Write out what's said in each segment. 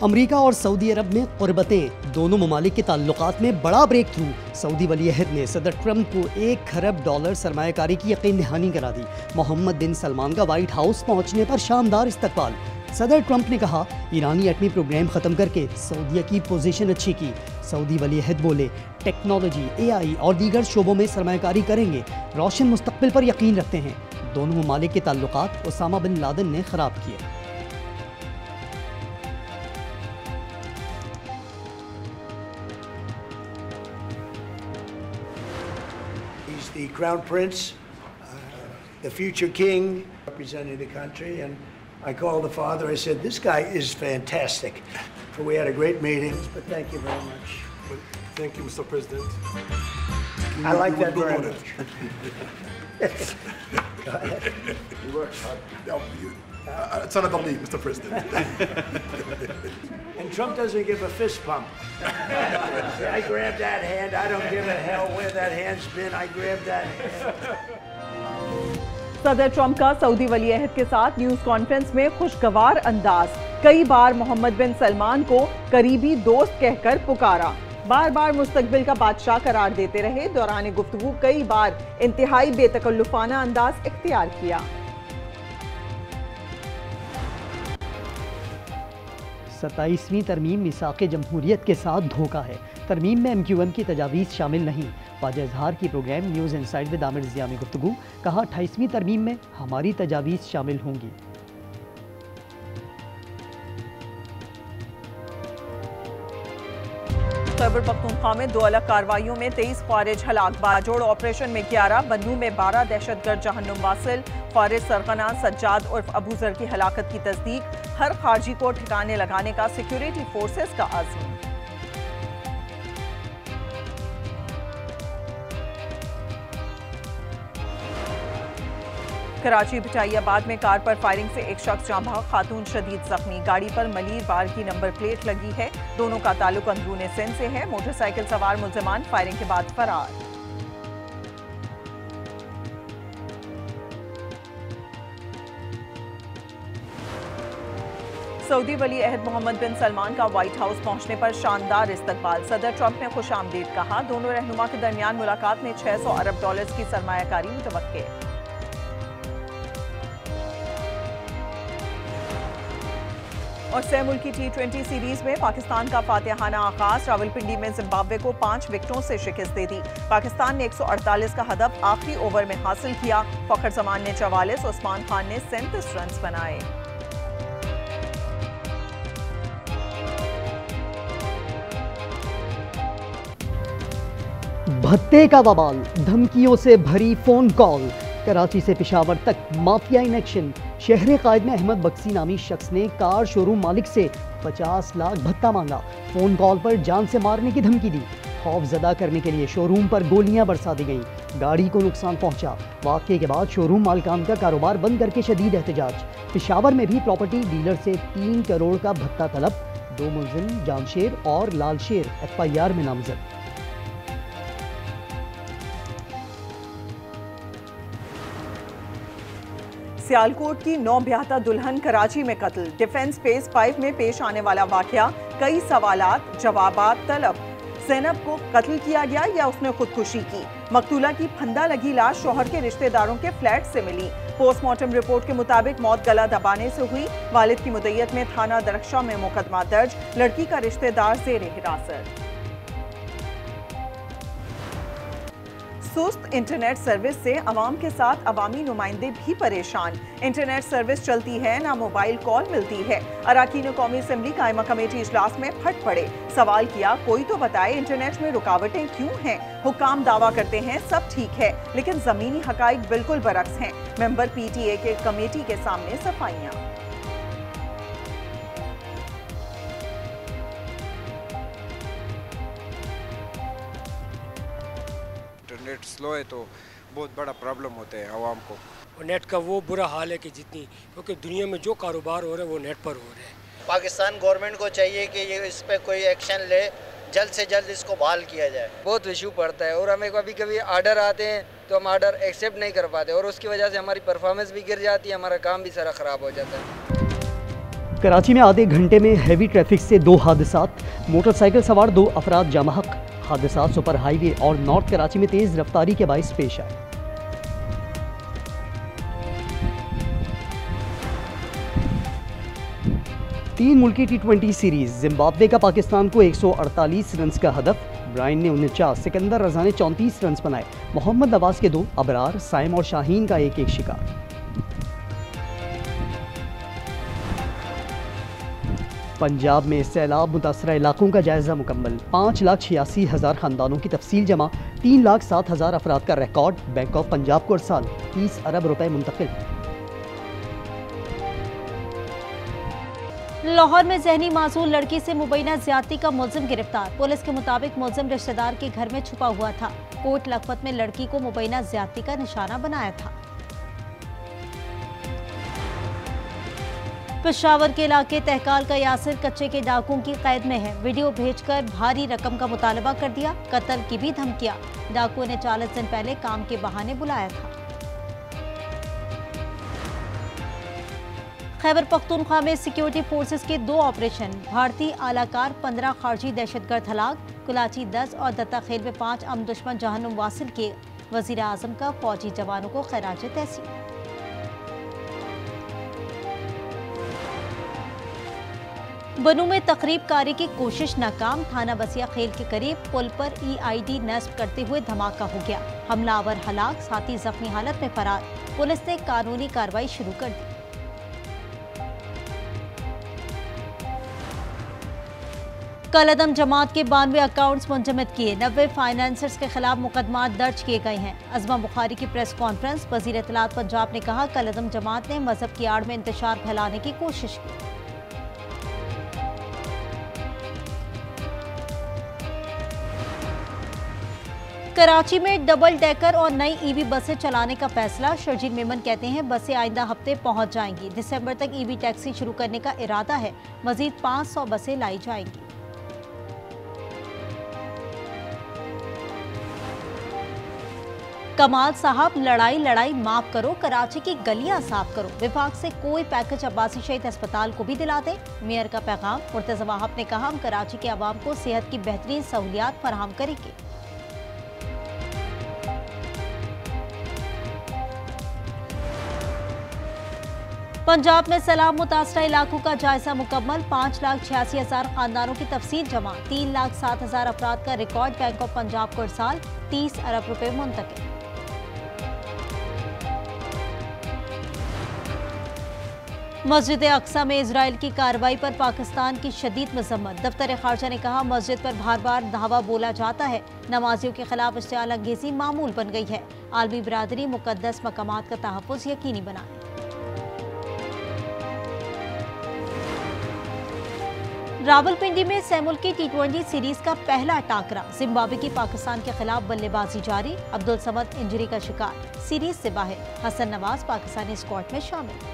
America और Saudi अरब में क़ुरबतें, दोनों ममालिक के ताल्लुकात में बड़ा ब्रेक थ्रू। सऊदी वली अहद ने सदर ट्रंप को $1 खरब सरमायाकारी की यकीन दहानी करा दी। मोहम्मद बिन सलमान का व्हाइट हाउस पहुंचने पर शानदार इस्तकबाल। सदर ट्रंप ने कहा, ईरानी एटमी प्रोग्राम ख़त्म करके सऊदीया की पोजीशन अच्छी की। सऊदी वली अहद बोले, टेक्नोलॉजी, AI और दीगर शोबों में सरमायाकारी करेंगे, रोशन मुस्तकबिल पर यकीन रखते हैं। दोनों ममालिक के ताल्लुकात ओसामा बिन लादेन ने ख़राब किए। He's the crown prince, the future king, representing the country, and I called the father. I said, "This guy is fantastic." So we had a great meeting. But thank you very much. Well, thank you, Mr. President. I like that very much. Go ahead. You work hard. It's another league, Mr. President. And Trump doesn't give a fist pump. I grabbed that hand. I don't give a hell where that hand's been. I grabbed that hand. सदर Trump का Saudi वली अहद के साथ news conference में खुशगवार अंदाज। कई बार मोहम्मद बिन सलमान को करीबी दोस्त कहकर पुकारा, बार बार मुस्तकबिल का बादशाह करार देते रहे। दौरान गुफ्तगू कई बार इंतहाई बेतकल्लुफाना अंदाज इख्तियार किया। 27वीं तरमीम मिसाक़े जमहूरियत के साथ धोखा है। तरमीम में MQM की तजावीज़ शामिल नहीं। वाज़ह इज़हार की programme news inside with Aamir Zia में गुफ्तगू। कहा, 28वीं तरमीम में हमारी तजावीज़ शामिल होंगी। खैबर पख्तूनख्वा में 2 अलग कार्रवाइयों में 23 ख्वारिज हलाक। बाजोड़ ऑपरेशन में 11, बन्नू में 12 दहशतगर्द जहन्नुम वासिल। ख्वारिज सरगना सज्जाद उर्फ अबू जर की हलाकत की तस्दीक। हर खारजी को ठिकाने लगाने का सिक्योरिटी फोर्सेस का आज़म। कराची भिटाइयाबाद में कार पर फायरिंग से एक शख्स जाँ बहक, खातून शदीद जख्मी। गाड़ी पर मलीर बार की नंबर प्लेट लगी है। दोनों का ताल्लुक अंदरूने सिंध से है। मोटरसाइकिल सवार मुल्जिमान फायरिंग के बाद फरार। सऊदी वली अहद मोहम्मद बिन सलमान का व्हाइट हाउस पहुंचने पर शानदार इस्तकबाल। सदर ट्रंप ने खुशामदीद कहा, दोनों रहनुमा के दरमियान मुलाकात में $600 अरब की सरमायाकारी मुतवक्के। और सह मुल्की T20 सीरीज में पाकिस्तान का फातिहाना आगाज। रावलपिंडी में जिम्बाब्वे को 5 विकेटों से शिकस्त दे दी। पाकिस्तान ने 148 का हदफ आखिरी ओवर में हासिल किया। फखर जमान ने 44, उस्मान खान ने 37 रन बनाए। भत्ते का बवाल, धमकियों से भरी फोन कॉल। कराची से पेशावर तक माफिया इन एक्शन। शहर कायद में अहमद बक्सी नामी शख्स ने कार शोरूम मालिक से 50 लाख भत्ता मांगा। फोन कॉल पर जान से मारने की धमकी दी। खौफजदा करने के लिए शोरूम पर गोलियां बरसा दी गईं। गाड़ी को नुकसान पहुंचा। वाक़े के बाद शोरूम मालिकान का कारोबार बंद करके शदीद एहतजाज। पेशावर में भी प्रॉपर्टी डीलर से 3 करोड़ का भत्ता तलब। 2 मुलजिम जामशेर और लालशेर FIR में नामजद। सियालकोट की 9 ब्याहता दुल्हन कराची में कत्ल। डिफेंस फेज 5 में पेश आने वाला वाकया, कई सवालात जवाबात तलब। ज़ैनब को कत्ल किया गया या उसने खुदकुशी की? मकतूला की फंदा लगी लाश शौहर के रिश्तेदारों के फ्लैट से मिली। पोस्टमार्टम रिपोर्ट के मुताबिक मौत गला दबाने से हुई। वालिद की मुद्दत में थाना दरख्शा में मुकदमा दर्ज। लड़की का रिश्तेदार ज़ेरे हिरासत। सुस्त इंटरनेट सर्विस से अवाम के साथ अवामी नुमाइंदे भी परेशान। इंटरनेट सर्विस चलती है ना मोबाइल कॉल मिलती है। अराकीन कौमी असम्बली कायमा कमेटी इजलास में फट पड़े। सवाल किया, कोई तो बताए इंटरनेट में रुकावटें क्यों हैं? हुक्काम दावा करते हैं सब ठीक है, लेकिन जमीनी हकाइक बिल्कुल बरक्स हैं। मेंबर PTA के कमेटी के सामने सफाइयां। नेट स्लो है तो बहुत बड़ा प्रॉब्लम होता है आवाम को। और नेट का वो बुरा हाल है कि जितनी, क्योंकि दुनिया में जो कारोबार हो रहे हैं वो नेट पर हो रहे हैं। पाकिस्तान गवर्नमेंट को चाहिए कि ये इस पर कोई एक्शन ले, जल्द से जल्द इसको बहाल किया जाए। बहुत इशू पड़ता है और हमें कभी कभी आर्डर आते हैं तो हम आर्डर एक्सेप्ट नहीं कर पाते और उसकी वजह से हमारी परफॉर्मेंस भी गिर जाती है, हमारा काम भी सारा ख़राब हो जाता है। कराची में आधे घंटे में हैवी ट्रैफिक से 2 हादसात, मोटरसाइकिल सवार 2 अफराद जामहक। हादसा सुपर हाईवे और नॉर्थ कराची में तेज रफ्तारी के बाइस पेश आए। तीन मुल्की T20 सीरीज, जिम्बाब्वे का पाकिस्तान को 148 रन का हदफ। ब्रायन ने 49, सिकंदर रजा ने 34 रन बनाए। मोहम्मद नवाज के 2, अबरार, साइम और शाहीन का एक शिकार। पंजाब में सैलाब मुतासरा इलाकों का जायजा मुकम्मल। 5,86,000 खानदानों की तफसील जमा। 3,07,000 अफराद का रिकॉर्ड। बैंक ऑफ पंजाब को अरसाल 30 अरब रुपए मुंतकिल। लाहौर में जहनी मासूल लड़की से मुबैना ज्यादती का मुलजिम गिरफ्तार। पुलिस के मुताबिक मुलजिम रिश्तेदार के घर में छुपा हुआ था। कोट लखपत में लड़की को मुबैना ज्यादती का निशाना बनाया था। पेशावर के इलाके तहकाल का यासिर कच्चे के डाकुओं की कैद में है। वीडियो भेजकर भारी रकम का मुतालबा कर दिया। कत्ल की भी धमकियां। डाकुओं ने 40 दिन पहले काम के बहाने बुलाया था। खैबर पख्तूनख्वा में सिक्योरिटी फोर्सेस के 2 ऑपरेशन। भारतीय आलाकार 15 खारजी दहशतगर्द हलाक। कुलाची 10 और दत्ता खेल में 5 अम दुश्मन जहन्नुम वासिल किए। वजीर आजम का फौजी जवानों को खैराज तहसीन। बनू में तकरीब कारी की कोशिश नाकाम। थाना बसिया खेल के करीब पुल पर EID नस्ब करते हुए धमाका हो गया। हमलावर हलाक, साथी जख्मी हालत में फरार। पुलिस ने कानूनी कार्रवाई शुरू कर दी। कलअदम जमात के 92 अकाउंट्स मुंजमद किए। 90 फाइनेंसर्स के खिलाफ मुकदमा दर्ज किए गए हैं। अजमा बुखारी की प्रेस कॉन्फ्रेंस। वजीर इत्तलात पंजाब ने कहा, कलअदम जमात ने मजहब की आड़ में इंतशार फैलाने की कोशिश की। कराची में डबल डेकर और नई EV बसें चलाने का फैसला। शर्जील मेमन कहते हैं, बसें आइंदा हफ्ते पहुंच जाएंगी। दिसंबर तक EV टैक्सी शुरू करने का इरादा है। मजीद 500 बसें लाई जाएंगी। कमाल साहब, लड़ाई लड़ाई माफ करो, कराची की गलियां साफ करो। विभाग से कोई पैकेज अब्बासी शहीद अस्पताल को भी दिला दें। मेयर का पैगाम। मुर्तज़ा वहाब ने कहा, हम कराची के अवाम को सेहत की बेहतरीन सहूलियात फराहम करेंगे। पंजाब में सैलाब मुतासरा इलाकों का जायजा मुकम्मल। 5,86,000 खानदानों की तफसील जमा। 3,07,000 अफराद का रिकॉर्ड। बैंक ऑफ पंजाब को इरसाल 30 अरब रुपए मुंतकिल। मस्जिद अक्सा में इजराइल की कार्रवाई पर पाकिस्तान की शदीद मजम्मत। दफ्तर खारजा ने कहा, मस्जिद पर बार बार धावा बोला जाता है। नमाजियों के खिलाफ इश्तियाल अंगेजी मामूल बन गई है। आलमी बिरादरी मुकद्दस मकामात का तहफ़्फ़ुज़ यकीनी बनाए। रावलपिंडी में सेमुल्की T20 सीरीज का पहला टाकरा। जिम्बाब्वे की पाकिस्तान के खिलाफ बल्लेबाजी जारी। अब्दुल समद इंजरी का शिकार, सीरीज से बाहर। हसन नवाज पाकिस्तानी स्क्वाड में शामिल।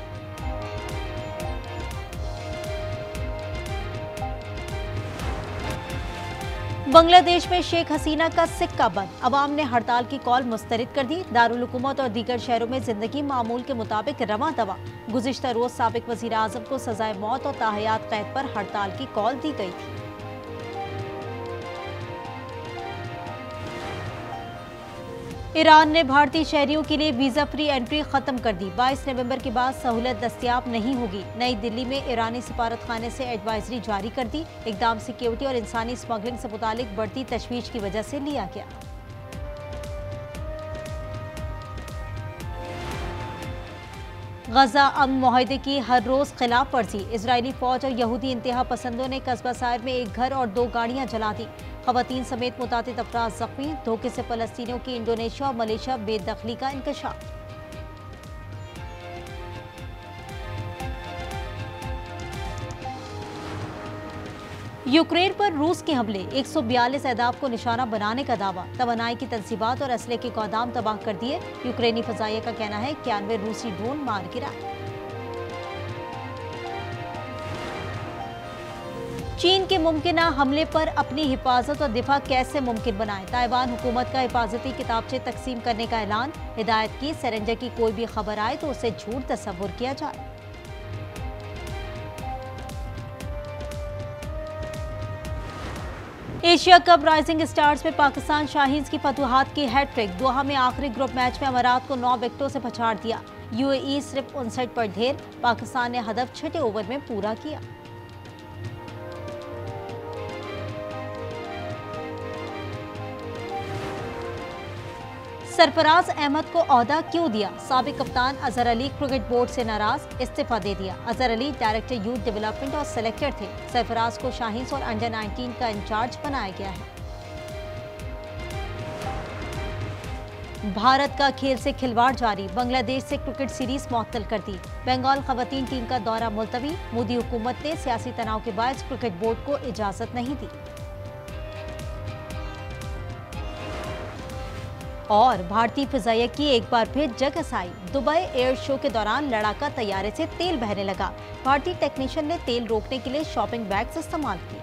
बांग्लादेश में शेख हसीना का सिक्का बंद। अवाम ने हड़ताल की कॉल मुस्तरद कर दी। दारुल हुकूमत और दीगर शहरों में जिंदगी मामूल के मुताबिक रवां दवा। गुज़िश्ता रोज साबिक वज़ीर आज़म को सजाए मौत और ताहयात कैद पर हड़ताल की कॉल दी गई थी। ईरान ने भारतीय शहरियों के लिए वीजा फ्री एंट्री खत्म कर दी। 22 नवंबर के बाद सहूलत दस्तयाब नहीं होगी। नई दिल्ली में ईरानी सफारत खाने से एडवाइजरी जारी कर दी। इकदाम सिक्योरिटी और इंसानी स्मगलिंग से मुतालिक बढ़ती तशवीश की वजह से लिया गया। गजा अमन मुआहदे की हर रोज खिलाफ वर्जी। इजरायली फौज और यहूदी इंतहा पसंदों ने कस्बा सायर में एक घर और 2 गाड़ियां जला दी। खवातीन समेत मुतातिद अफराद जख्मी। धोखे से फलस्तीनियों की इंडोनेशिया और मलेशिया बेदखली का इंकशाफ। यूक्रेन पर रूस के हमले। 142 अहदाफ को निशाना बनाने का दावा। तवानाई की तंसीबात और असले के गोदाम तबाह कर दिए। यूक्रेनी फजाइया का कहना है 91 रूसी ड्रोन मार गिराए। चीन के मुमकिन हमले पर अपनी हिफाजत और दिफा कैसे मुमकिन बनाएं। ताइवान हुकूमत का हिफाजती किताबचे तकसीम करने का ऐलान। हिदायत की, सरेंजर की कोई भी खबर आए तो उसे झूठ तस्वुर किया जाए। एशिया कप राइजिंग स्टार्स में पाकिस्तान शाहीन्स की फतुहात की हैट्रिक। दोहा में आखिरी ग्रुप मैच में अमारात को 9 विकेटों से पछाड़ दिया। यूएई सिर्फ 59 पर ढेर। पाकिस्तान ने हदफ छठे ओवर में पूरा किया। सरफराज अहमद को ओहदा क्यों दिया? साबिक कप्तान अजहर अली क्रिकेट बोर्ड से नाराज, इस्तीफा दे दिया। Azhar Ali director youth development और सेलेक्टर थे। सरफराज को शाहीन्स और अंडर 19 का इंचार्ज बनाया गया है। भारत का खेल से खिलवाड़ जारी। बांग्लादेश से क्रिकेट सीरीज मुअत्तल कर दी। बंगाल खवातीन टीम का दौरा मुलतवी। मोदी हुकूमत ने सियासी तनाव के बायस क्रिकेट बोर्ड को इजाजत नहीं दी। और भारतीय फिजाइया की एक बार फिर जगहसाई। दुबई एयर शो के दौरान लड़ाका तैयारे से तेल बहने लगा। भारतीय टेक्नीशियन ने तेल रोकने के लिए शॉपिंग बैग्स इस्तेमाल की।